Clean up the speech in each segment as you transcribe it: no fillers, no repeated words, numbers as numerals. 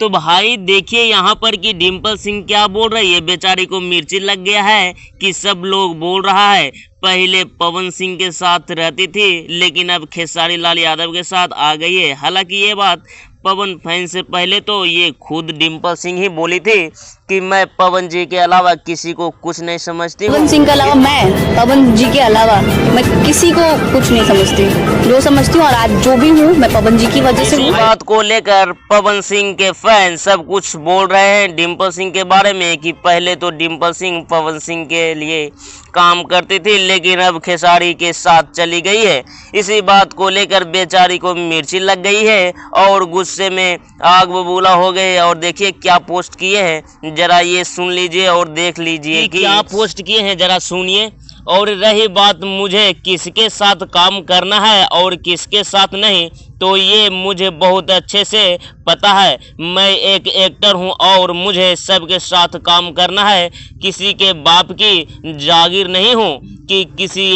तो भाई देखिए यहाँ पर कि डिम्पल सिंह क्या बोल रही है, बेचारी को मिर्ची लग गया है कि सब लोग बोल रहा है पहले पवन सिंह के साथ रहती थी लेकिन अब खेसारी लाल यादव के साथ आ गई है। हालांकि ये बात पवन फैन से पहले तो ये खुद डिम्पल सिंह ही बोली थी कि मैं पवन जी के अलावा किसी को कुछ नहीं समझती। पवन सिंह के अलावा मैं पवन जी के अलावा मैं किसी को कुछ नहीं समझती, जो समझती हूँ और आज जो भी हूँ मैं पवन जी की वजह से हूँ। इसी बात को लेकर पवन सिंह के फैन सब कुछ बोल रहे हैं डिम्पल सिंह के बारे में कि पहले तो डिम्पल सिंह पवन सिंह के लिए काम करती थी लेकिन अब खेसारी के साथ चली गई है। इसी बात को लेकर बेचारी को मिर्ची लग गई है और गुस्से में आग बबूला हो गए। और देखिए क्या पोस्ट किए हैं, जरा ये सुन लीजिए और देख लीजिए कि क्या पोस्ट किए हैं, जरा सुनिए। और रही बात मुझे किसके साथ काम करना है और किसके साथ नहीं, तो ये मुझे बहुत अच्छे से पता है। मैं एक एक्टर हूँ और मुझे सबके साथ काम करना है। किसी के बाप की जागीर नहीं हूँ कि किसी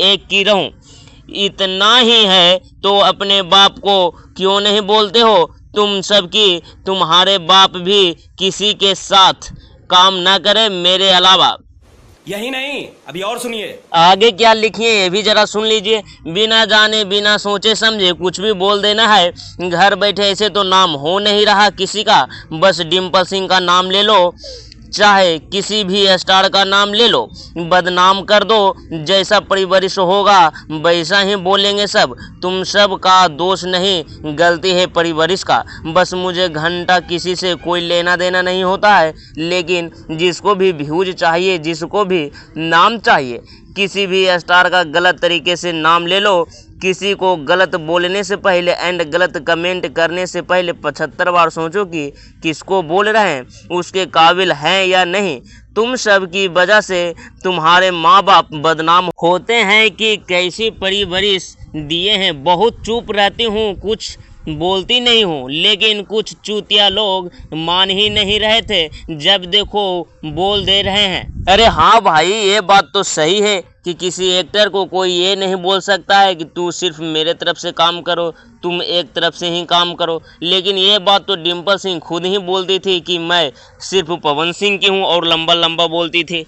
एक की रहूँ। इतना ही है तो अपने बाप को क्यों नहीं बोलते हो तुम सबकी? तुम्हारे बाप भी किसी के साथ काम ना करे मेरे अलावा। यही नहीं, अभी और सुनिए आगे क्या लिखिए ये भी जरा सुन लीजिए। बिना जाने बिना सोचे समझे कुछ भी बोल देना है। घर बैठे ऐसे तो नाम हो नहीं रहा किसी का, बस डिम्पल सिंह का नाम ले लो, चाहे किसी भी स्टार का नाम ले लो, बदनाम कर दो। जैसा परिवरिश होगा वैसा ही बोलेंगे सब। तुम सब का दोष नहीं, गलती है परिवरिश का। बस मुझे घंटा किसी से कोई लेना देना नहीं होता है, लेकिन जिसको भी व्यूज चाहिए, जिसको भी नाम चाहिए, किसी भी स्टार का गलत तरीके से नाम ले लो। किसी को गलत बोलने से पहले एंड गलत कमेंट करने से पहले 75 बार सोचो कि किसको बोल रहे हैं, उसके काबिल हैं या नहीं। तुम सब की वजह से तुम्हारे माँ बाप बदनाम होते हैं कि कैसी परवरिश दिए हैं। बहुत चुप रहती हूँ, कुछ बोलती नहीं हूँ, लेकिन कुछ चूतिया लोग मान ही नहीं रहे थे, जब देखो बोल दे रहे हैं। अरे हाँ भाई, ये बात तो सही है कि किसी एक्टर को कोई ये नहीं बोल सकता है कि तू सिर्फ मेरे तरफ से काम करो, तुम एक तरफ से ही काम करो। लेकिन ये बात तो डिम्पल सिंह खुद ही बोलती थी कि मैं सिर्फ पवन सिंह की हूँ और लंबा लंबा बोलती थी।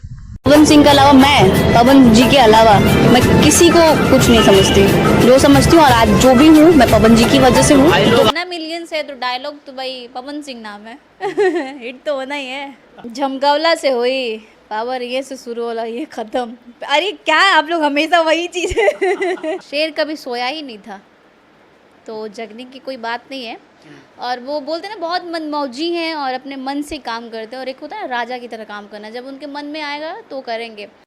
पवन सिंह के अलावा मैं पवन जी के अलावा मैं किसी को कुछ नहीं समझती, जो समझती हूँ और आज जो भी हूँ मैं पवन जी की वजह से हूँ। ना मिलियन से तो डायलॉग तो भाई पवन सिंह नाम है हिट तो होना ही है। झमकावला से हुई पावर, ये से शुरू होला ये खत्म। अरे क्या आप लोग हमेशा वही चीज शेर कभी सोया ही नहीं था, तो जगने की कोई बात नहीं है। और वो बोलते ना बहुत मनमौजी हैं और अपने मन से काम करते हैं, और एक होता है ना राजा की तरह काम करना, जब उनके मन में आएगा तो करेंगे।